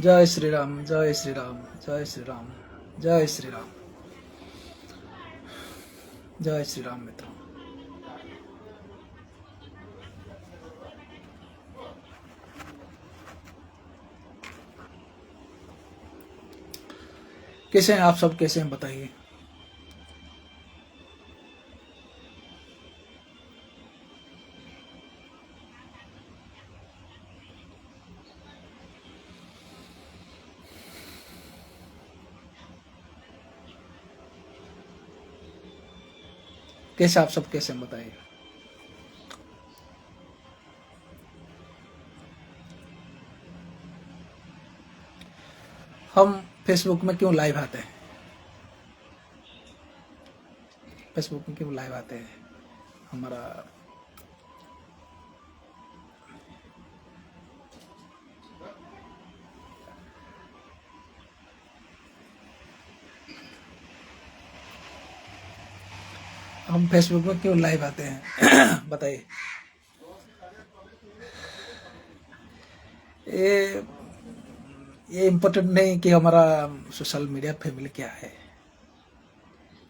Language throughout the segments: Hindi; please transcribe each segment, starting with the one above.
जय श्री राम, जय श्री राम, जय श्री राम, जय श्री राम, जय श्री राम। मित्रों, कैसे हैं आप सब? कैसे हैं बताइए। कैसे आप सब कैसे हैं बताइए। हम फेसबुक में क्यों लाइव आते हैं? फेसबुक में क्यों लाइव आते हैं? हमारा हम फेसबुक में क्यों लाइव आते हैं बताइए। ये इम्पोर्टेंट नहीं कि हमारा सोशल मीडिया फैमिली क्या है,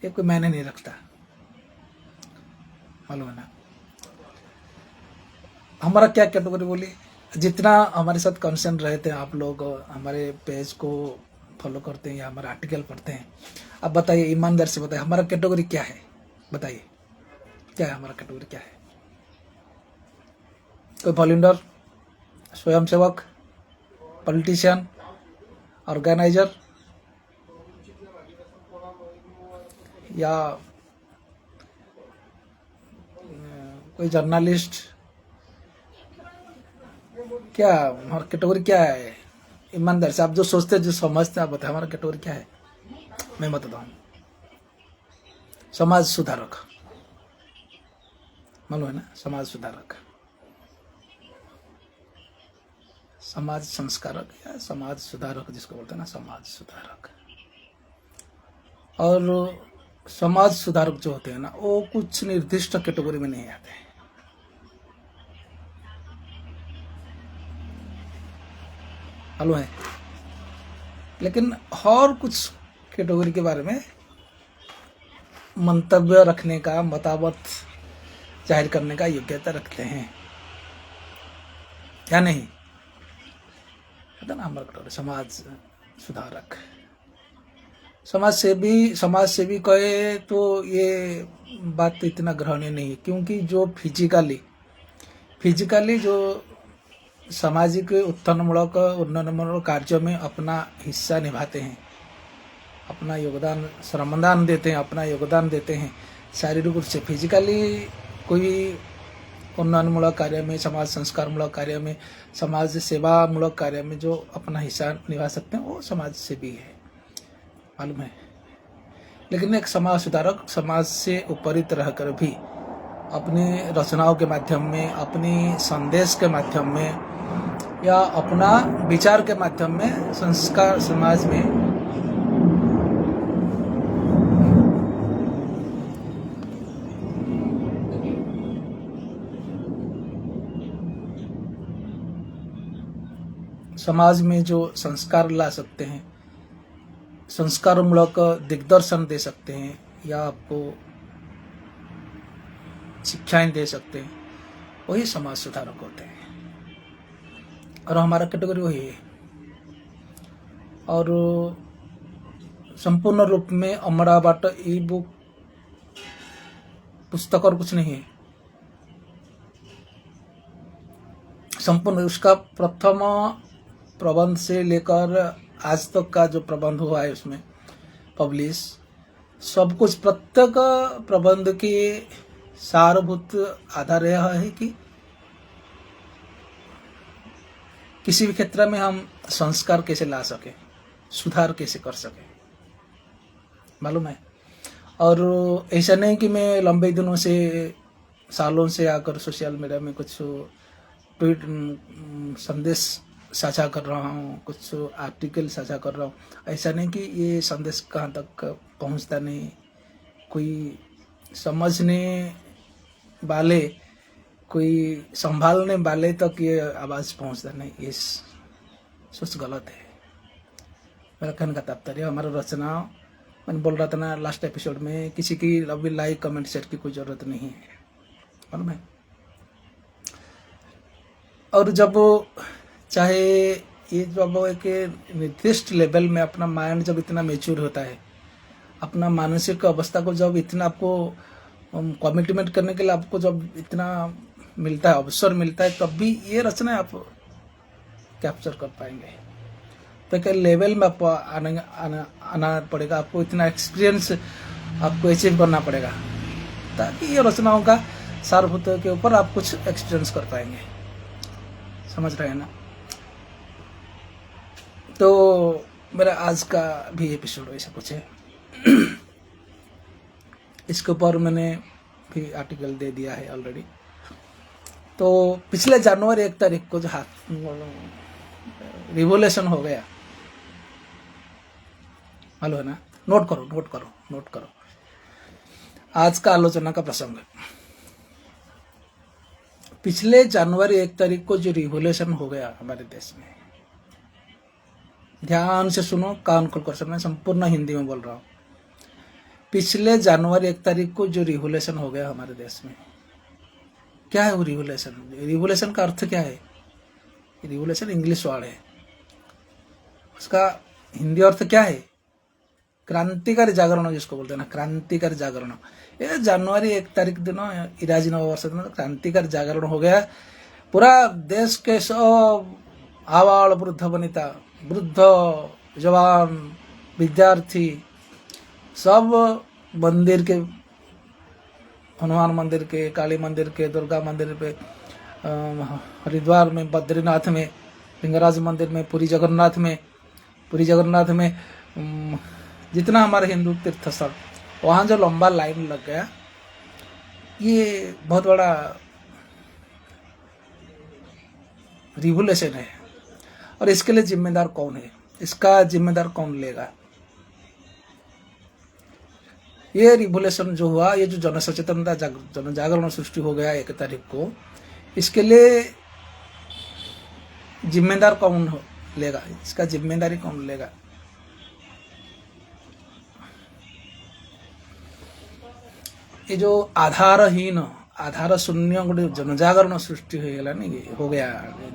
ये कोई मायने नहीं रखता, मालूम है ना। हमारा क्या कैटेगरी बोली, जितना हमारे साथ कंसर्न रहते हैं आप लोग, हमारे पेज को फॉलो करते हैं या हमारा आर्टिकल पढ़ते हैं, अब बताइए ईमानदार से बताइए हमारा कैटेगरी क्या है। बताइए क्या है हमारा कैटेगरी, क्या है? कोई वॉलंटियर, स्वयंसेवक, पॉलिटिशियन, ऑर्गेनाइजर या कोई जर्नलिस्ट, क्या हमारा कैटेगरी क्या है? ईमानदार से आप जो सोचते हैं, जो समझते हैं, आप बताएं हमारा कैटेगरी क्या है। मैं बताता हूँ, समाज सुधारक, मालूम है ना, समाज सुधारक, समाज संस्कारक या समाज सुधारक जिसको बोलते हैं ना, समाज सुधारक। और समाज सुधारक जो होते हैं ना, वो कुछ निर्दिष्ट कैटेगरी में नहीं आते हैं, मालूम है। लेकिन और कुछ कैटेगरी के बारे में मंतव्य रखने का, मतामत जाहिर करने का योग्यता रखते हैं, क्या नहीं? है ना हमारा कैटेगरी समाज सुधारक। समाज सेवी कहे तो ये बात तो इतना ग्रहणीय नहीं है, क्योंकि जो फिजिकली जो सामाजिक उत्थानमूलक उन्नयनमूलक कार्यों में अपना हिस्सा निभाते हैं, अपना योगदान, श्रमदान देते हैं, अपना योगदान देते हैं शारीरिक रूप से, फिजिकली कोई उन्नयनमूलक कार्य में, समाज संस्कारमूलक कार्य में, समाज सेवा मूलक कार्य में जो अपना हिस्सा निभा सकते हैं, वो समाज सेवी है, मालूम है। लेकिन एक समाज सुधारक समाज से उपरित रहकर भी अपनी रचनाओं के माध्यम में, अपनी संदेश के माध्यम में या अपना विचार के माध्यम में संस्कार समाज में जो संस्कार ला सकते हैं, संस्कारमूलक दिग्दर्शन दे सकते हैं या आपको शिक्षाएं दे सकते हैं, वही समाज सुधारक होते हैं। और हमारा कैटेगरी वही है। और संपूर्ण रूप में अमरा बाट ई बुक पुस्तक और कुछ नहीं है। संपूर्ण उसका प्रथम प्रबंध से लेकर आज तक का जो प्रबंध हुआ है उसमें पब्लिश सब कुछ, प्रत्येक प्रबंध के सारभूत आधार यह है कि किसी भी क्षेत्र में हम संस्कार कैसे ला सके, सुधार कैसे कर सके, मालूम है। और ऐसा नहीं कि मैं लंबे दिनों से, सालों से आकर सोशल मीडिया में कुछ ट्वीट संदेश साझा कर रहा हूँ, कुछ आर्टिकल साझा कर रहा हूँ, ऐसा नहीं कि ये संदेश कहाँ तक पहुँचता नहीं, कोई समझने वाले, कोई संभालने वाले तक ये आवाज़ पहुँचता नहीं, ये सोच गलत है। मेरा कहने का तात्पर्य हमारा रचना, मैंने बोल रहा था ना लास्ट एपिसोड में, किसी की अभी लाइक कमेंट शेयर की कोई ज़रूरत नहीं है, मालूम है। और जब चाहे ये जब एक निर्दिष्ट लेवल में अपना माइंड जब इतना मेच्योर होता है, अपना मानसिक अवस्था को जब इतना आपको कमिटमेंट करने के लिए आपको जब इतना मिलता है, अवसर मिलता है, तब भी ये रचना आप कैप्चर कर पाएंगे। तो क्या लेवल में आपको आना पड़ेगा, आपको इतना एक्सपीरियंस आपको अचीव करना पड़ेगा, ताकि ये रचनाओं का सारभूत के ऊपर आप कुछ एक्सपीरियंस कर पाएंगे। समझ रहे हैं ना। तो मेरा आज का भी एपिसोड वैसा कुछ है। इसके ऊपर मैंने भी आर्टिकल दे दिया है ऑलरेडी। तो पिछले जनवरी 1 तारीख को जो रिवोल्यूशन हो गया, मालूम है ना। नोट करो आज का आलोचना का प्रसंग। पिछले जनवरी 1 तारीख को जो रिवोल्यूशन हो गया हमारे देश में, ध्यान से सुनो, कान खोलकर सुनो, मैं संपूर्ण हिंदी में बोल रहा हूँ। पिछले जनवरी 1 तारीख को जो रिवोल्यूशन हो गया हमारे देश में, क्या है वो रिवोल्यूशन? रिवोल्यूशन का अर्थ क्या है? रिवोल्यूशन इंग्लिश वर्ड है, उसका हिंदी अर्थ क्या है? क्रांतिकारी जागरण, जिसको बोलते हैं ना, क्रांतिकारी जागरण। ये जनवरी 1 तारीख दिन इराजी नववर्ष दिन क्रांतिकारी जागरण हो गया। पूरा देश के सब आबाल वृद्ध वनिता, वृद्ध जवान, विद्यार्थी, सब मंदिर के, हनुमान मंदिर के, काली मंदिर के, दुर्गा मंदिर पे, हरिद्वार में, बद्रीनाथ में, लिंगराज मंदिर में, पुरी जगन्नाथ में जितना हमारे हिंदू तीर्थ स्थल, वहाँ जो लंबा लाइन लग गया, ये बहुत बड़ा रिवोल्यूशन है। और इसके लिए जिम्मेदार कौन है? इसका जिम्मेदार कौन लेगा? ये रिवोल्यूशन जो हुआ, ये जो जन सचेतनता, जन जागरण सृष्टि हो गया 1 तारीख को, इसके लिए जिम्मेदार कौन लेगा? इसका जिम्मेदारी कौन लेगा? ये जो आधारहीन, आधार शून्य गोटे जनजागरण सृष्टि हो गया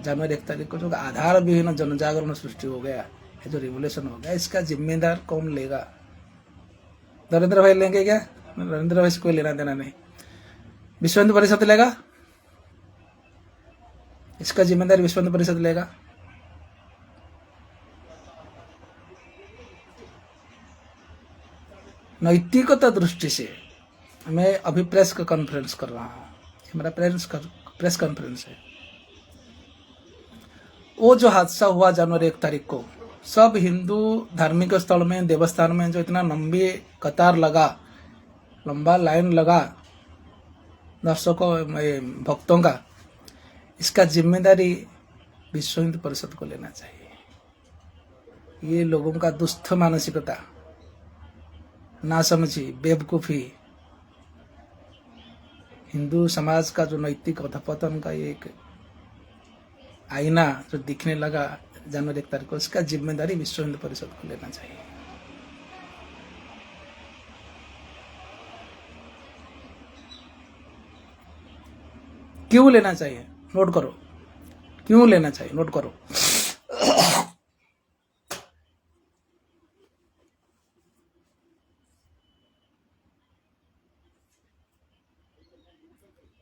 जनवरी 1 तारीख को, जो आधार विहीन जनजागरण सृष्टि हो गया, ये जो रिवोल्यूशन हो गया, इसका जिम्मेदार कौन लेगा? नरेंद्र भाई लेंगे क्या? नरेंद्र भाई से कोई लेना देना नहीं। विश्व हिंदू परिषद लेगा? इसका जिम्मेदारी विश्व हिंदू परिषद लेगा। नैतिकता दृष्टि से मैं अभी प्रेस का कॉन्फ्रेंस कर रहा हूँ, मेरा प्रेस कॉन्फ्रेंस है। वो जो हादसा हुआ जनवरी 1 तारीख को, सब हिंदू धार्मिक स्थल में, देवस्थान में जो इतना लंबी कतार लगा, लंबा लाइन लगा दर्शकों, भक्तों का, इसका जिम्मेदारी विश्व हिंदू परिषद को लेना चाहिए। ये लोगों का दुष्ट मानसिकता, नासमझी, बेवकूफ़ी, हिंदू समाज का जो नैतिक अधपतन का एक आईना जो दिखने लगा जनवरी 1 तारीख को, इसका जिम्मेदारी विश्व हिंदू परिषद को लेना चाहिए। क्यों लेना चाहिए? नोट करो, क्यों लेना चाहिए, नोट करो।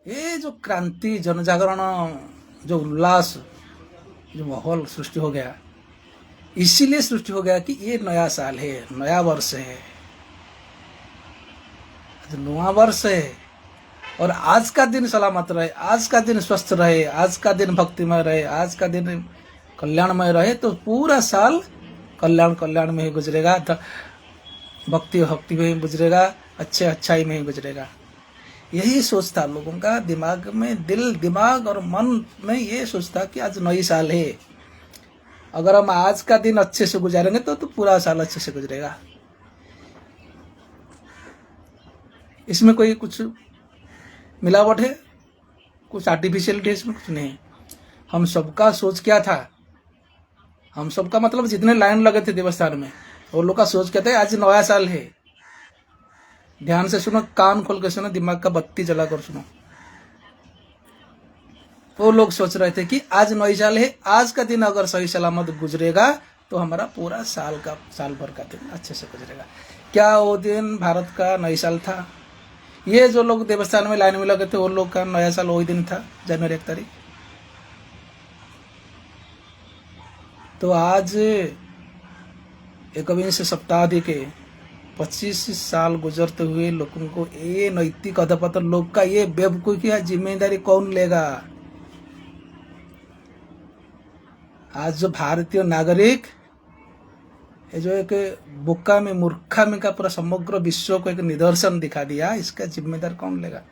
ये जो क्रांति, जनजागरण, जो उल्लास, जो माहौल सृष्टि हो गया, इसीलिए सृष्टि हो गया कि ये नया साल है, नया वर्ष है, नया वर्ष है। और आज का दिन सलामत रहे, आज का दिन स्वस्थ रहे, आज का दिन भक्तिमय रहे, आज का दिन कल्याणमय रहे, तो पूरा साल कल्याण में ही गुजरेगा, भक्ति में ही गुजरेगा, अच्छाई में ही गुजरेगा। यही सोच था लोगों का दिमाग में, दिमाग और मन में ये सोच था कि आज नई साल है, अगर हम आज का दिन अच्छे से गुजारेंगे तो पूरा साल अच्छे से गुजरेगा। इसमें कोई कुछ मिलावट है, कुछ आर्टिफिशियलिटी इसमें कुछ नहीं। हम सबका सोच क्या था? हम सबका मतलब जितने लाइन लगे थे देवस्थान में, वो लोग का सोच कहते हैं आज नया साल है। ध्यान से सुनो, कान खोल के सुनो, दिमाग का बत्ती जला कर सुनो। वो लोग सोच रहे थे कि आज नई साल है, आज का दिन अगर सही सलामत गुजरेगा तो हमारा पूरा साल भर का दिन अच्छे से गुजरेगा। क्या वो दिन भारत का नई साल था? ये जो लोग देवस्थान में लाइन में लगे थे वो लोग का नया साल वही दिन था, जनवरी 1 तारीख। तो आज एकविंश शताब्दी के 25 साल गुजरते हुए लोगों को ये नैतिक अधपतन लोग का ये बेवकूफी की जिम्मेदारी कौन लेगा? आज जो भारतीय नागरिक ये जो एक बोका में मूर्खा में का पूरा समग्र विश्व को एक निदर्शन दिखा दिया, इसका जिम्मेदार कौन लेगा?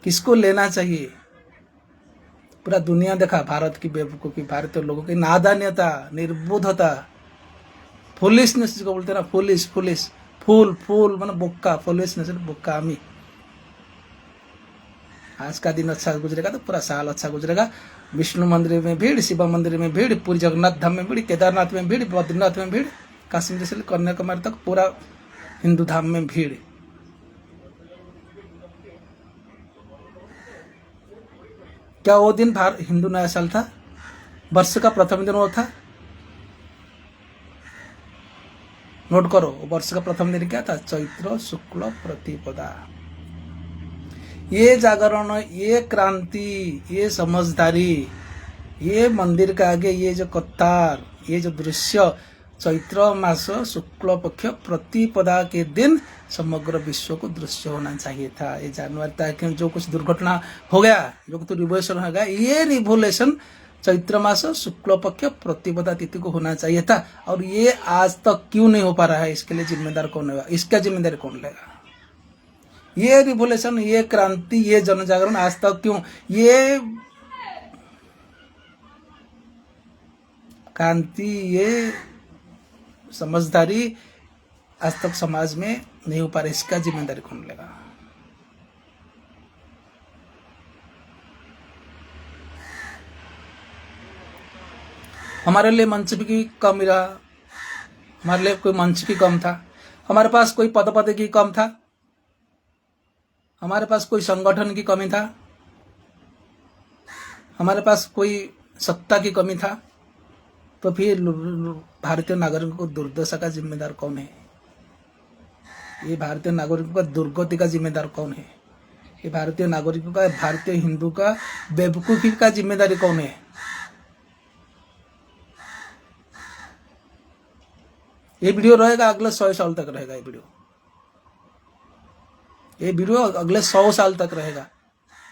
किसको लेना चाहिए? पूरा दुनिया देखा भारत की बेवकूफी, भारतीय लोगों की नादान्यता, निर्बोधता, फुलिशनेस जिसको बोलते हैं ना, फूल मतलब बोक्का, फुलिशनेस बोक्कामी। आज का दिन अच्छा गुजरेगा तो पूरा साल अच्छा गुजरेगा। विष्णु मंदिर में भीड़, शिव मंदिर में भीड़, पूरी जगन्नाथ धाम में भीड़, केदारनाथ में भीड़, बद्रीनाथ में भीड़, कश्मीर से कन्याकुमारी तक पूरा हिंदू धाम में भीड़। क्या वो दिन हिंदू नया साल था? वर्ष का प्रथम दिन वो था? नोट करो, वर्ष का प्रथम दिन क्या था? चैत्र शुक्ल प्रतिपदा। ये जागरण, ये क्रांति, ये समझदारी, ये मंदिर के आगे ये जो कतार, ये जो दृश्य, चैत्र मास शुक्ल पक्ष प्रतिपदा के दिन समग्र विश्व को दृश्य होना चाहिए था। ये जनवरी तक जो कुछ दुर्घटना हो गया, जो कुछ रिवोल्यूशन हो गया, ये रिवोल्यूशन चैत्र मास शुक्ल पक्ष प्रतिपदा तिथि को होना चाहिए था। और ये आज तक क्यों नहीं हो पा रहा है? इसके लिए जिम्मेदार कौन होगा? इसका जिम्मेदारी कौन लेगा? ये रिवोल्यूशन, ये क्रांति, ये जनजागरण आज तक क्यों, ये क्रांति, ये समझदारी आज तक समाज में नहीं हो पा रही? इसका जिम्मेदारी कौन लेगा? हमारे लिए मंच की कम रहा, हमारे लिए कोई मंच की कम था, हमारे पास कोई पद की कम था, हमारे पास कोई संगठन की कमी था, हमारे पास कोई सत्ता की कमी था। तो फिर भारतीय नागरिकों को दुर्दशा का जिम्मेदार कौन है? ये भारतीय नागरिकों का दुर्गति का जिम्मेदार कौन है? ये भारतीय नागरिकों का, भारतीय हिंदू का बेवकूफी का जिम्मेदारी कौन है? ये वीडियो रहेगा अगले 100 साल तक रहेगा। ये वीडियो अगले 100 साल तक रहेगा।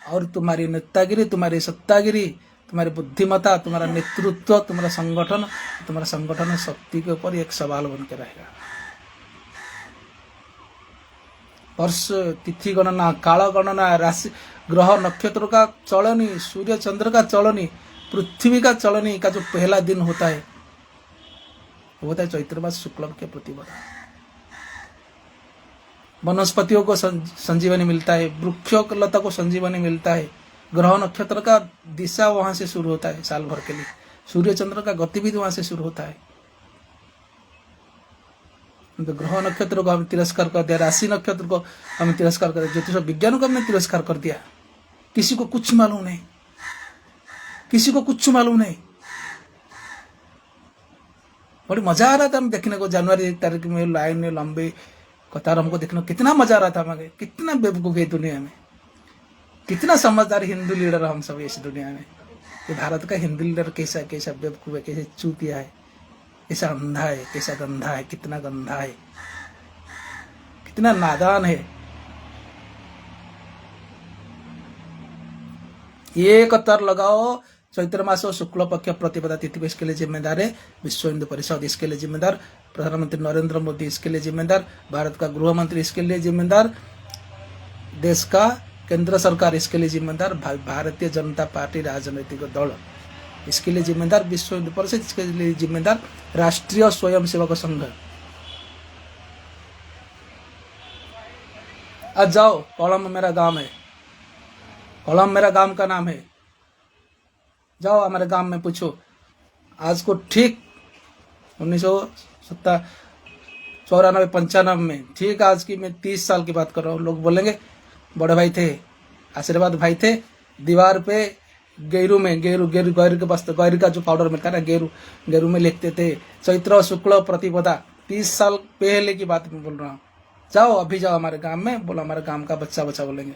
और तुम्हारी नेतागिरी, तुम्हारी सत्तागिरी, तुम्हारी बुद्धिमत्ता, तुम्हारा नेतृत्व, तुम्हारा संगठन शक्ति के ऊपर एक सवाल बन के रहेगा। वर्ष, तिथि गणना, काल गणना, राशि, ग्रह नक्षत्र का चलनी, सूर्य चंद्र का चलनी, पृथ्वी का चलनी का जो पहला दिन होता है वो होता है चैत्र मास शुक्ल के प्रतिपदा। वनस्पतियों को संजीवनी मिलता है, वृक्षों लता को संजीवनी मिलता है, ग्रह नक्षत्र का दिशा वहां से शुरू होता है साल भर के लिए, सूर्य चंद्र का गतिविधि वहां से शुरू होता है। तो ग्रह नक्षत्र को हम तिरस्कार कर दिया, राशि नक्षत्र को हम तिरस्कार कर दिया, ज्योतिष विज्ञान को हमने तिरस्कार कर दिया। किसी को कुछ मालूम नहीं, किसी को कुछ मालूम नहीं। बड़ी मजा आ रहा था हम देखने को, जनवरी 1 तारीख में लाइन में लंबे कतार हमको देखने को कितना मजा आ रहा था हमें। कितना बेवकूफ है दुनिया में, कितना समझदार हिंदू लीडर हम सब इस दुनिया में। ये भारत का हिंदू लीडर कैसा कैसा बेवकूफ है, कैसे चूतिया है, कैसा अंधा है, कैसा गंधा है, कितना गंधा है, कितना नादान है। ये कतार लगाओ, चैत्र मास शुक्ल पक्ष प्रतिपदा तिथि को, इसके लिए जिम्मेदार है विश्व हिंदू परिषद, इसके लिए जिम्मेदार प्रधानमंत्री नरेंद्र मोदी, इसके लिए जिम्मेदार भारत का गृह मंत्री, इसके लिए जिम्मेदार देश का केंद्र सरकार, इसके लिए जिम्मेदार भारतीय जनता पार्टी राजनीतिक दल, इसके लिए जिम्मेदार विश्व हिंदू परिषद, इसके लिए जिम्मेदार राष्ट्रीय स्वयंसेवक संघ। आज जाओ, कोलम मेरा गांव है, कोलम मेरा गांव का नाम है। जाओ हमारे गांव में पूछो, आज को ठीक 1994-95 में, ठीक आज की मैं 30 साल की बात कर रहा हूँ, लोग बोलेंगे बड़े भाई थे, आशीर्वाद भाई थे, दीवार पे गेरू में गेरू गेरू गैर के बस्ते गैर का जो पाउडर मिलता है ना, गेरू गेरू में लिखते थे चैत्र शुक्ल प्रतिपदा। 30 साल पहले की बात मैं बोल रहा हूँ। जाओ अभी जाओ हमारे गांव में, बोलो हमारे गांव का बच्चा बच्चा बोलेंगे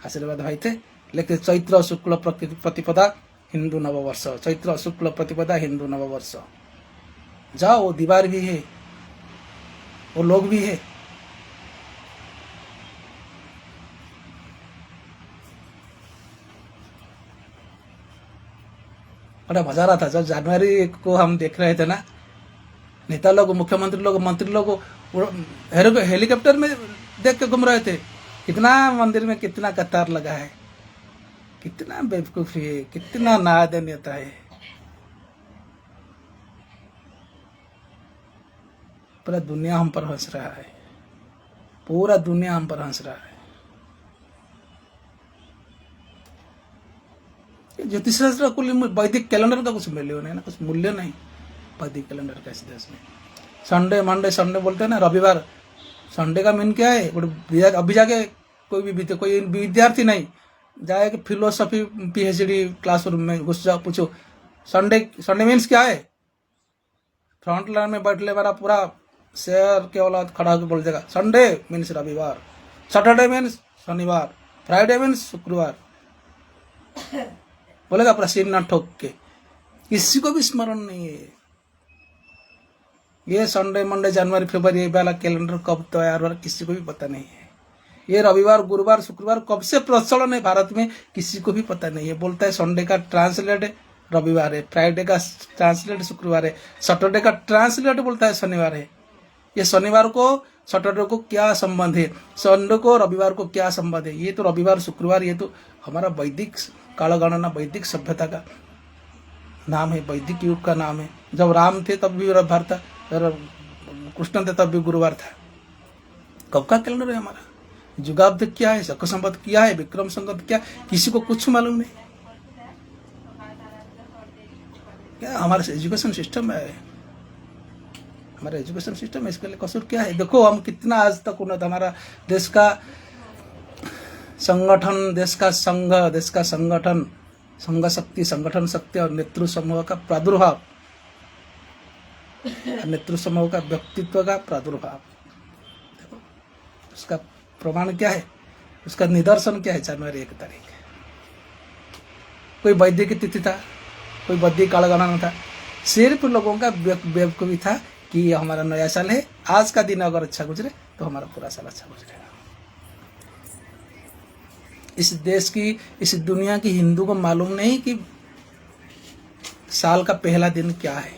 आशीर्वाद भाई थे, लेकिन चैत्र शुक्ल प्रतिपदा हिंदू नववर्ष, चैत्र शुक्ल प्रतिपदा हिंदू नववर्ष। जाओ, वो दीवार भी है, वो लोग भी है। बड़ा मजा रहा था जब जनवरी को हम देख रहे थे ना, नेता लोग, मुख्यमंत्री लोग, मंत्री लोग हेलीकॉप्टर में देख के घूम रहे थे। कितना मंदिर में कितना कतार लगा है, कितना बेवकूफी है, कितना नादानियता है। पूरा दुनिया हम पर हंस रहा है, पूरा दुनिया हम पर हंस रहा है। ज्योतिष शास्त्र को वैदिक कैलेंडर का कुछ मूल्य नहीं ना, कुछ मूल्य नहीं वैदिक कैलेंडर का इस देश में। संडे मंडे संडे बोलते हैं ना, रविवार, संडे का मीन क्या है? अभी जाके कोई विद्यार्थी नहीं जाए कि फिलोसफी पीएचडी क्लासरूम में घुस जाओ, पूछो संडे मीन्स क्या है? फ्रंट लाइन में बैठले वाला पूरा शेयर के औलाद खड़ा होकर बोल देगा संडे मीन्स रविवार, सैटरडे मीन्स शनिवार, फ्राइडे मीन्स शुक्रवार, बोलेगा पूरा सिर ना ठोक के। किसी को भी स्मरण नहीं है ये संडे मंडे जनवरी फरवरी वाला कैलेंडर कब तैयार हुआ, किसी को भी पता नहीं है। ये रविवार गुरुवार शुक्रवार कब से प्रचलन है भारत में, किसी को भी पता नहीं है। बोलता है संडे का ट्रांसलेट रविवार है, फ्राइडे का ट्रांसलेट शुक्रवार है, सैटरडे का ट्रांसलेट बोलता है शनिवार है। ये शनिवार को सैटरडे को क्या संबंध है, संडे को रविवार को क्या संबंध है? ये तो रविवार शुक्रवार, ये तो हमारा वैदिक कालगणना, वैदिक सभ्यता का नाम है, वैदिक युग का नाम है। जब राम थे तब भी रविवार था, कृष्ण थे तब भी गुरुवार था। कब का कैलेंडर है हमारा? युगाब्द क्या है, शक संवत क्या है, विक्रम संवत क्या, किसी को कुछ मालूम नहीं। क्या हमारा एजुकेशन सिस्टम है, हमारा एजुकेशन सिस्टम है, इसके लिए कसूर क्या है? देखो हम कितना आज तक उन्नत, हमारा देश का संगठन, देश का संघ, देश का संगठन, संघ शक्ति, संगठन शक्ति और नेतृत्व समूह का प्रादुर्भाव, नेतृत्व समूह का व्यक्तित्व का प्रादुर्भाव, देखो उसका प्रमाण क्या है, उसका निदर्शन क्या है? जनवरी 1 तारीख। कोई वैदिक तिथि था, कोई वैदिक कालगणना था, सिर्फ लोगों का बेवकूफी था कि ये हमारा नया साल है, आज का दिन अगर अच्छा गुजरे तो हमारा पूरा साल अच्छा गुजरेगा। इस देश की, इस दुनिया की हिंदू को मालूम नहीं कि साल का पहला दिन क्या है,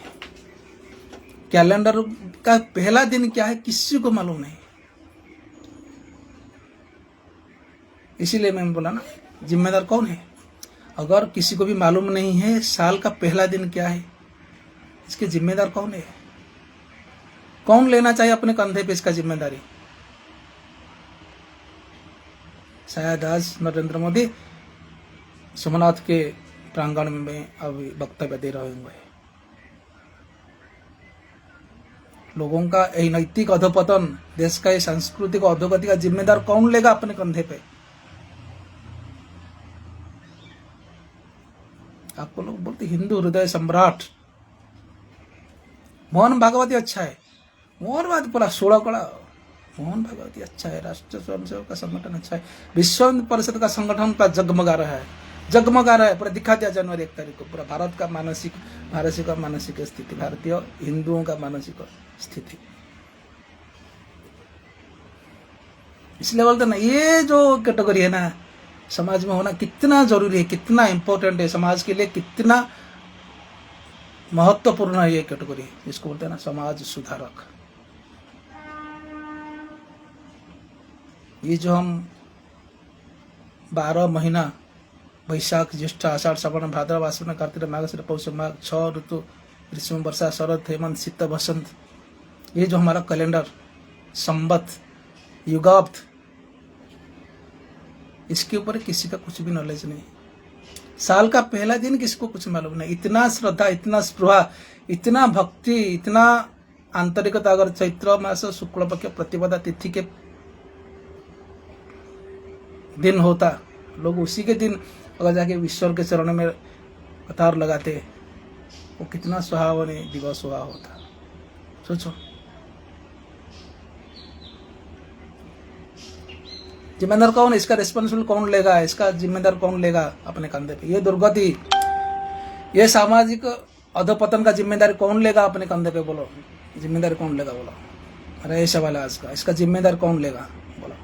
कैलेंडर का पहला दिन क्या है, किसी को मालूम नहीं। इसीलिए मैं बोला ना, जिम्मेदार कौन है? अगर किसी को भी मालूम नहीं है साल का पहला दिन क्या है, इसके जिम्मेदार कौन है? कौन लेना चाहिए अपने कंधे पे इसका जिम्मेदारी? शायद आज नरेंद्र मोदी सोमनाथ के प्रांगण में अभी वक्तव्य दे रहे होंगे। लोगों का यही नैतिक अधोपतन, देश का ये सांस्कृतिक अधोगति का जिम्मेदार कौन लेगा अपने कंधे पे? आपको लोग बोलते हिंदू हृदय सम्राट मोहन भागवती अच्छा है, मोहन भागवती पूरा 16 कड़ा, मोहन भागवती अच्छा है, राष्ट्रीय स्वयंसेवक का संगठन अच्छा है, विश्व हिंदू परिषद का संगठन पूरा जगमगा रहा है, जगमगा रहा है, पूरा दिखा दिया जनवरी 1 तारीख को पूरा भारत का मानसिक स्थिति, भारतीय हिंदुओं का मानसिक स्थिति। इसलिए बोलते ना, ये जो कैटेगरी है ना समाज में होना कितना जरूरी है, कितना इंपॉर्टेंट है, समाज के लिए कितना महत्वपूर्ण है ये कैटेगरी, जिसको बोलते हैं ना समाज सुधारक। ये जो हम 12 महीना वैशाख ज्येष्ठ आषाढ़ श्रावण भाद्रव आश्विन कार्तिक मार्गशीर पौष माघ 6 ऋतु ग्रीष्म वर्षा शरद हेमंत शीत बसंत, ये जो हमारा कैलेंडर संवत युगाब्द, इसके ऊपर किसी का कुछ भी नॉलेज नहीं। साल का पहला दिन किसको कुछ मालूम नहीं। इतना श्रद्धा, इतना स्पृहा, इतना भक्ति, इतना आंतरिकता अगर चैत्र मास शुक्ल पक्ष प्रतिपदा तिथि के दिन होता, लोग उसी के दिन अगर जाके ईश्वर के चरणों में कतार लगाते, वो कितना सुहावनी दिवस हुआ होता। सोचो, जिम्मेदार कौन, इसका रिस्पॉन्सिबल कौन लेगा, इसका जिम्मेदार कौन लेगा अपने कंधे पे? ये दुर्गति, ये सामाजिक अधोपतन का जिम्मेदारी कौन लेगा अपने कंधे पे? बोलो, जिम्मेदारी कौन लेगा? बोलो, अरे ये सवाल है आज का। इसका जिम्मेदार कौन लेगा? बोलो,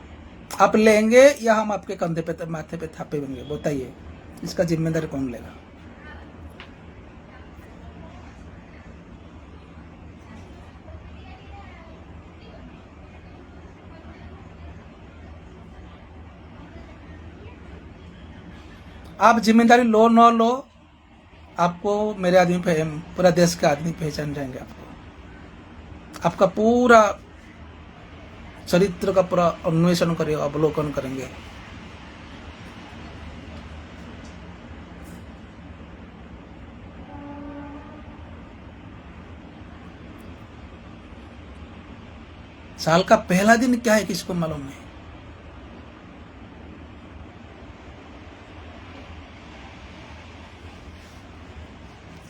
आप लेंगे या हम आपके कंधे पे, माथे पे थापे देंगे? बताइए, इसका जिम्मेदारी कौन लेगा? आप जिम्मेदारी लो न लो, आपको मेरे आदमी पूरा देश के आदमी पहचान जाएंगे। आपका पूरा चरित्र का पूरा अन्वेषण करेंगे, अवलोकन करेंगे। साल का पहला दिन क्या है किसको मालूम नहीं।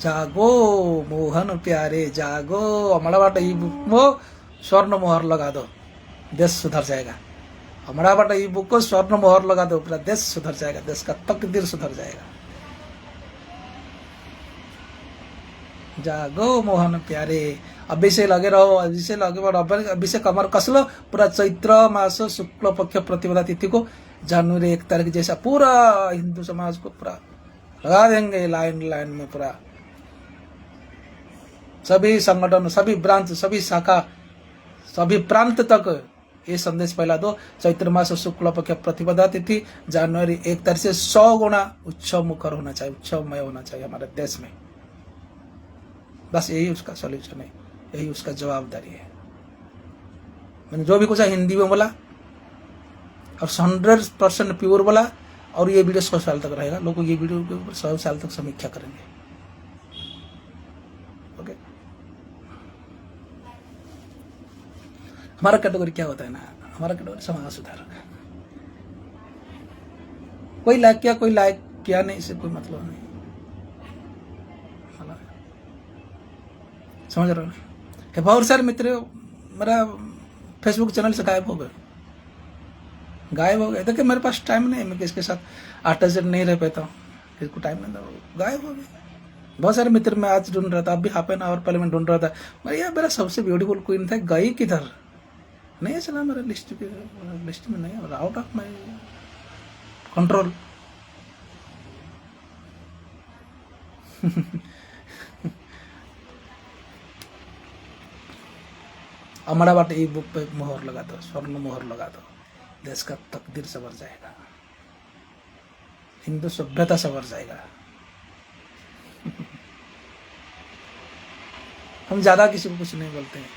जागो मोहन प्यारे जागो, हमारा बाटा ई बुक में स्वर्ण मोहर लगा दो, देश सुधर जाएगा। हमारा बाटा ई बुक को स्वर्ण मोहर लगा दो, पूरा देश सुधर जाएगा, देश का तकदीर सुधर जाएगा। जागो मोहन प्यारे, अभी से लगे रहो, अभी से लगे बढ़ो, अभी से कमर कस लो। पूरा चैत्र मास शुक्ल पक्ष प्रतिपदा तिथि को जनवरी 1 तारीख जैसा पूरा हिंदू समाज को पूरा लगा देंगे लाइन लाइन में। पूरा सभी संगठन, सभी ब्रांच, सभी शाखा, सभी प्रांत तक ये संदेश फैला दो, चैत्र मास शुक्ल पक्ष प्रतिपदा तिथि जनवरी 1 तारीख से 100 गुना उत्सव मुखर होना चाहिए, उत्सवमय होना चाहिए हमारे देश में। बस यही उसका सॉल्यूशन है, यही उसका जवाबदारी है। मैंने जो भी कुछ हिंदी में बोला और 100% प्योर बोला, और ये वीडियो 100 साल तक रहेगा। लोग ये वीडियो के ऊपर 100 साल तक समीक्षा करेंगे। ओके, हमारा कैटेगरी क्या होता है ना, हमारा कैटेगरी समाज सुधार। कोई लाइक किया, कोई लाइक किया नहीं, इससे कोई मतलब नहीं। समझ रहे हो? बहुत सारे मित्र मेरा फेसबुक चैनल से गायब हो गए, देखिए मेरे पास टाइम नहीं है, मैं किसके साथ अटैच नहीं रह पाता हूँ, किसको टाइम नहीं था, गायब हो गए। बहुत सारे मित्र मैं आज ढूंढ रहा था, अभी हाफ एन आवर पहले मैं ढूंढ रहा था, यार मेरा सबसे ब्यूटीफुल क्वीन था, गई किधर? नहीं चला मेरा लिस्ट में, नहीं, आउट ऑफ माई कंट्रोल। हमारा बात ई बुक पे मोहर लगा दो, स्वर्ण मोहर लगा दो, देश का तकदीर संवर जाएगा, हिंदू सभ्यता संवर जाएगा। हम ज्यादा किसी को कुछ नहीं बोलते हैं।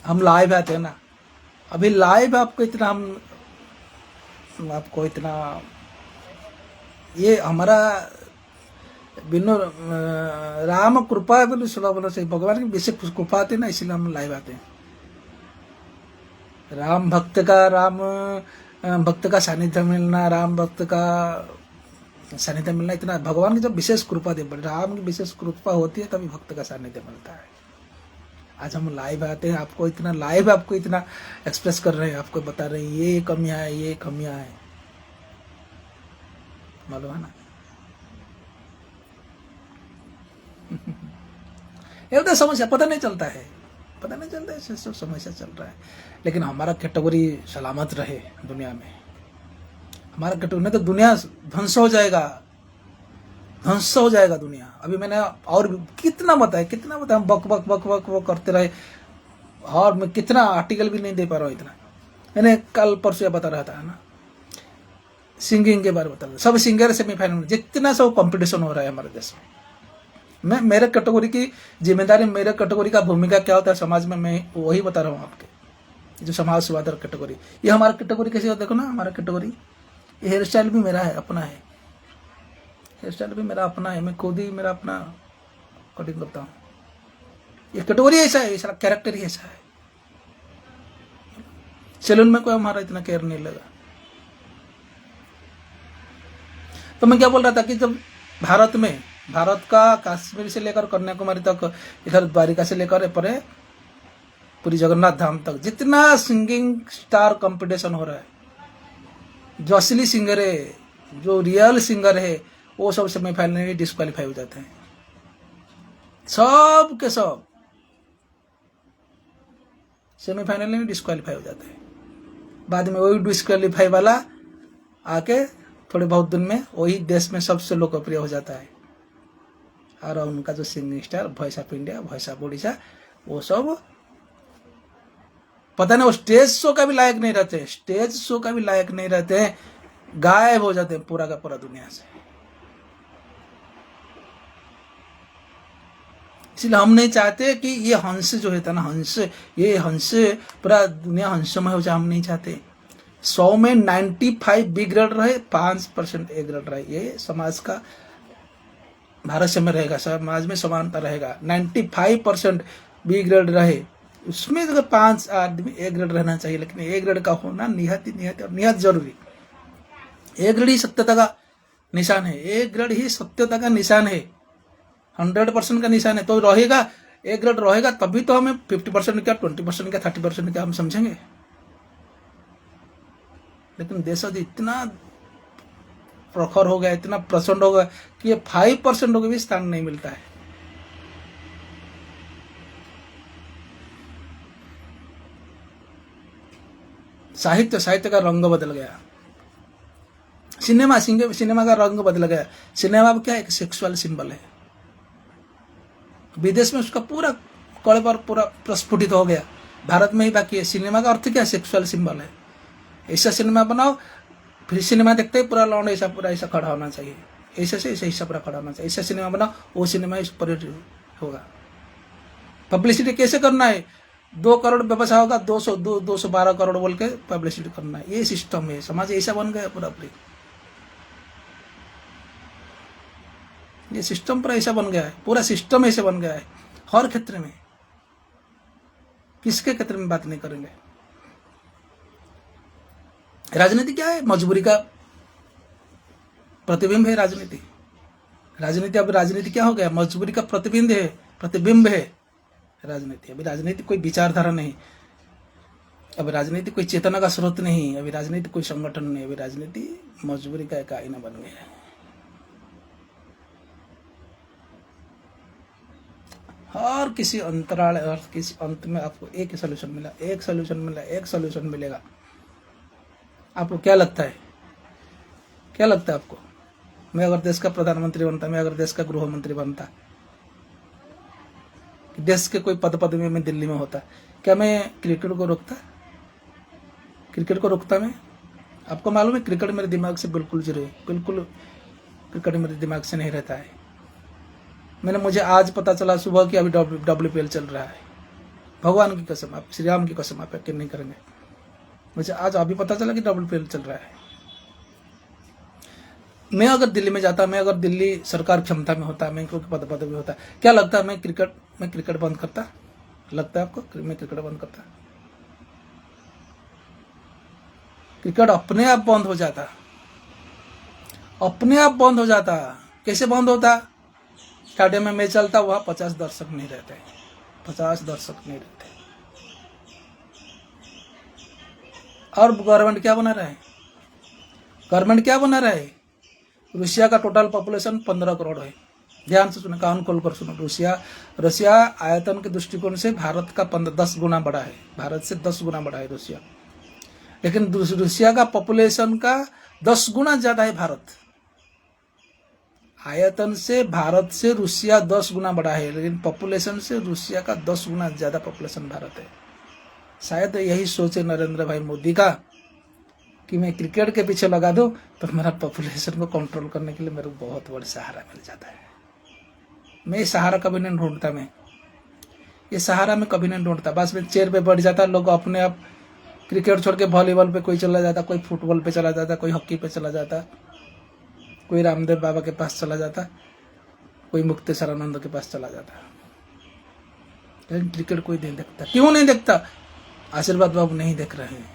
हम लाइव आते हैं ना, अभी लाइव आपको इतना आपको इतना ये हमारा बिनु राम कृपा बिनु सुलभ से भगवान की विशेष कृपा आती है ना, इसीलिए हम लाइव आते हैं। राम भक्त का सानिध्य मिलना, राम भक्त का सानिध्य मिलना, इतना भगवान की जब विशेष कृपा दे, राम की विशेष कृपा होती है तभी भक्त का सानिध्य मिलता है। आज हम लाइव आते हैं, आपको इतना लाइव, आपको इतना एक्सप्रेस कर रहे हैं, आपको बता रहे हैं ये कमियां है, ये कमियां है, मालूम है ना? ये तो समस्या पता नहीं चलता है, पता नहीं चलता, ऐसे सब समस्या चल रहा है। लेकिन हमारा कैटेगरी सलामत रहे दुनिया में, हमारा कैटेगरी, नहीं तो दुनिया ध्वंस हो जाएगा, ध्वंस हो जाएगा दुनिया। अभी मैंने और कितना बताया हम बक बक बक बक बक करते रहे, और मैं कितना आर्टिकल भी नहीं दे पा रहा हूँ इतना। मैंने कल परसों बता रहा था ना, सिंगिंग के बारे में बता रहा था, सब सिंगर सेमीफाइनल में, जितना सब कंपटीशन हो रहा है हमारे देश में। मेरे कैटेगरी की जिम्मेदारी, मेरे कैटेगरी का भूमिका क्या होता है समाज में, मैं वही बता रहा हूँ आपके। जो समाज सुधार कैटेगरी, ये हमारा कैटेगरी कैसे होता है देखो ना, हमारा कैटेगरी, ये हेयर स्टाइल भी मेरा है, अपना है, हेयर स्टाइल भी मेरा अपना है, मैं खुद ही मेरा अपना कटिंग करता हूँ। ये कैटेगरी ऐसा है, इसका कैरेक्टर ही ऐसा है। सैलून में कोई हमारा इतना केयर नहीं लगा। तो मैं क्या बोल रहा था कि जब भारत का कश्मीर से लेकर कन्याकुमारी तक, इधर द्वारिका से लेकर पर पूरी जगन्नाथ धाम तक, जितना सिंगिंग स्टार कंपटीशन हो रहा है, जो असली सिंगर है, जो रियल सिंगर है, वो सब सेमीफाइनल में डिस्क्वालीफाई हो जाते हैं, सब के सब सेमीफाइनल में डिस्क्वालीफाई हो जाते हैं। बाद में वही डिस्क्वालीफाई वाला आके थोड़े बहुत दिन में वही देश में सबसे लोकप्रिय हो जाता है, और उनका जो singing star, voice of India, voice of Odisha, वो सब पता नहीं, वो स्टेज शो का भी लायक नहीं रहते, स्टेज शो का भी लायक नहीं रहते हैं, गायब हो जाते हैं पूरा का पूरा दुनिया से। इसलिए हम नहीं चाहते कि ये हंस जो है ना, हंस, ये हंस पूरा दुनिया हंसमय हो जाए, हम नहीं चाहते। 100 में 95 बी ग्रेड रहे, 5% ए ग्रेड रहे, ये समाज का भारत में रहेगा, समाज में समानता रहेगा। 95% बी ग्रेड रहे, उसमें अगर 5 आदमी ए ग्रेड रहना चाहिए, लेकिन ए ग्रेड का होना निहाती और निहात जरूरी। ए ग्रेड ही सत्यता का निशान है, ए ग्रेड ही सत्यता का निशान है, 100% का निशान है। तो रहेगा, ए ग्रेड रहेगा, तभी तो हमें 50% क्या, 20% क्या, 30% क्या हम समझेंगे। लेकिन देश इतना प्रखर हो गया, इतना प्रचंड हो गया कि ये 5% को भी स्थान नहीं मिलता है। साहित्य का रंग बदल गया, सिनेमा का रंग बदल गया। सिनेमा अब क्या, एक सेक्सुअल सिंबल है। विदेश में उसका पूरा कड़े पर पूरा प्रस्फुटित हो गया, भारत में ही बाकी है। सिनेमा का अर्थ क्या, सेक्सुअल सिंबल है। ऐसा सिनेमा बनाओ, फिर सिनेमा देखते ही पूरा लौंड ऐसा पूरा ऐसा खड़ा होना चाहिए, ऐसे से ऐसा पूरा खड़ा होना चाहिए। ऐसा सिनेमा बनाओ, वो सिनेमा इस पर होगा। पब्लिसिटी कैसे करना है, 2 करोड़ व्यवसाय होगा, 212 करोड़ बोल के पब्लिसिटी करना है। ये सिस्टम है, समाज ऐसा बन गया पूरा। ये सिस्टम पूरा ऐसा बन गया है, पूरा सिस्टम ऐसे बन गया है हर क्षेत्र में। किसके क्षेत्र में बात नहीं करेंगे। राजनीति क्या है, मजबूरी का प्रतिबिंब है राजनीति। अब राजनीति क्या हो गया, मजबूरी का प्रतिबिंब है राजनीति। अभी राजनीति कोई विचारधारा नहीं, अभी राजनीति कोई चेतना का स्रोत नहीं, अभी राजनीति कोई संगठन नहीं, अभी राजनीति मजबूरी का एक आईना बन गया है। हर किसी अंतराल और किसी अंत में आपको एक सोल्यूशन मिलेगा। आपको क्या लगता है आपको, मैं अगर देश का प्रधानमंत्री बनता, मैं अगर देश का गृह मंत्री बनता, देश के कोई पद में मैं दिल्ली में होता, क्या मैं क्रिकेट को रोकता मैं? आपको मालूम है क्रिकेट मेरे दिमाग से बिल्कुल जीरो है, बिल्कुल क्रिकेट मेरे दिमाग से नहीं रहता है। मुझे आज पता चला सुबह कि अभी WPL चल रहा है। भगवान की कसम, आप श्री राम की कसम, आप यकीन नहीं करेंगे, मुझे आज अभी पता चला कि WPL चल रहा है। मैं अगर दिल्ली में जाता, मैं अगर दिल्ली सरकार क्षमता में होता, मैं क्योंकि पद भी होता, क्या लगता है मैं क्रिकेट बंद करता? लगता है आपको मैं क्रिकेट बंद करता? क्रिकेट अपने आप बंद हो जाता। कैसे बंद होता? स्टेडियम में मैच चलता, वहां 50 दर्शक नहीं रहते। और गवर्नमेंट क्या बना रहा है? रूसिया का टोटल पॉपुलेशन 15 करोड़ है, ध्यान से सुनो, कान खोल कर सुनो। रशिया आयतन के दृष्टिकोण से भारत का 10 गुना बड़ा है, भारत से 10 गुना बड़ा है रशिया। लेकिन रूसिया का पॉपुलेशन का 10 गुना ज्यादा है भारत। आयतन से भारत से रूसिया 10 गुना बड़ा है, लेकिन पॉपुलेशन से रूसिया का 10 गुना ज्यादा पॉपुलेशन भारत है। शायद यही सोचे नरेंद्र भाई मोदी का कि मैं क्रिकेट के पीछे लगा दूं तो मेरा पॉपुलेशन को कंट्रोल करने के लिए मेरे को बहुत बड़ा सहारा मिल जाता है। मैं ये सहारा कभी नहीं ढूंढता, मैं ये सहारा में कभी नहीं ढूंढता। बस मैं चेयर पे बैठ जाता, लोग अपने आप क्रिकेट छोड़ के वॉलीबॉल पे कोई चला जाता, कोई फुटबॉल पे चला जाता, कोई हॉकी पे चला जाता, कोई रामदेव बाबा के पास चला जाता, कोई मुक्तेश्वरानंद के पास चला जाता। लेकिन क्रिकेट कोई नहीं देखता। क्यों नहीं देखता? आशीर्वाद बाबू नहीं देख रहे हैं।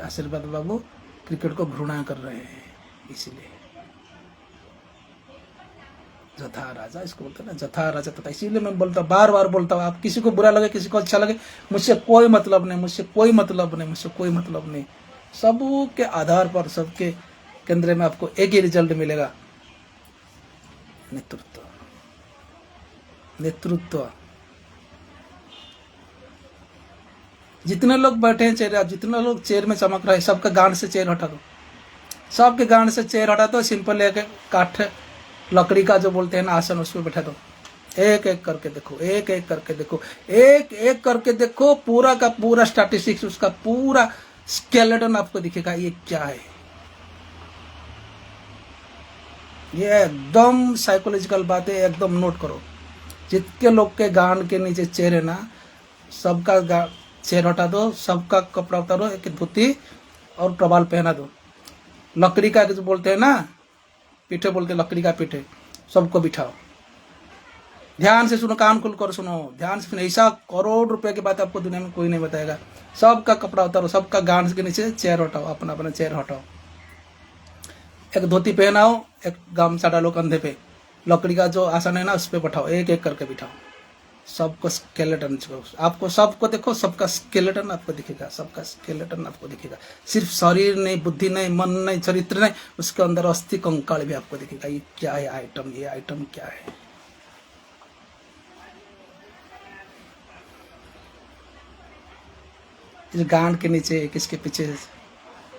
आशीर्वाद बाबू क्रिकेट को घृणा कर रहे हैं, इसीलिए जथा राजा इसको बोलते हैं ना, जथा राजा तथा। इसीलिए मैं बोलता, बार बार बोलता हूँ, आप किसी को बुरा लगे किसी को अच्छा लगे, मुझसे कोई मतलब नहीं, मुझसे कोई मतलब नहीं, मुझसे कोई मतलब नहीं। सब के आधार पर, सबके केंद्र में आपको एक ही रिजल्ट मिलेगा, नेतृत्व। नेतृत्व। जितने लोग बैठे हैं चेयर, जितने लोग चेयर में चमक रहे हैं, सबका गांड से चेयर हटा दो, सबके गांड से चेयर हटा दो। सिंपल एक काठ लकड़ी का जो बोलते हैं ना आसन, उस पर बैठा दो। एक एक करके देखो, एक एक करके देखो, एक एक करके देखो, पूरा का पूरा स्टैटिस्टिक्स, उसका पूरा स्केलेटन आपको दिखेगा। ये क्या है? ये एकदम साइकोलॉजिकल बात है, एकदम नोट करो। जितने लोग के गांड के नीचे चेयर है ना, सबका चेयर हटा दो, सबका कपड़ा उतारो, एक धोती और टवाल पहना दो। लकड़ी का जो बोलते हैं ना, पीठे बोलते हैं, लकड़ी का पीठे, सबको बिठाओ। ध्यान से सुनो, कान खुल कर सुनो, ध्यान से सुनो। ऐसा करोड़ रुपए की बात आपको दुनिया में कोई नहीं बताएगा। सबका कपड़ा उतारो, सबका गांड के नीचे चेयर हटाओ, अपना अपना चेयर हटाओ। एक धोती पहनाओ, एक गामछा डालो कंधे पे, लकड़ी का जो आसन है ना उस पर बैठाओ, एक एक करके बिठाओ। सबको स्केलेटन, आपको सबको देखो, सबका स्केलेटन आपको दिखेगा, सबका स्केलेटन आपको दिखेगा। सिर्फ शरीर नहीं, बुद्धि नहीं, मन नहीं, चरित्र नहीं, उसके अंदर अस्थि कंकाल भी आपको दिखेगा। ये क्या है आइटम? ये आइटम क्या है? इस गांड के नीचे किसके पीछे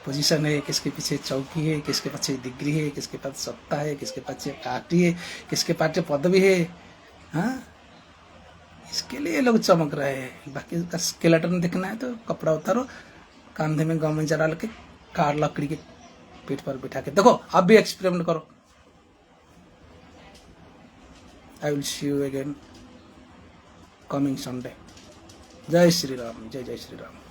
पोजीशन है, किसके पीछे चौकी है, किसके पीछे डिग्री है, किसके पास सत्ता है, किसके पीछे पार्टी है, किसके पास पदवी है। हाँ, इसके लिए लोग चमक रहे हैं। बाकी का स्केलेटन देखना है तो कपड़ा उतारो, कंधे में गमछा डाल के, कार लकड़ी के पीठ पर बिठा के देखो। आप भी एक्सपेरिमेंट करो। I will see you again coming Sunday. जय श्री राम, जय जय श्री राम।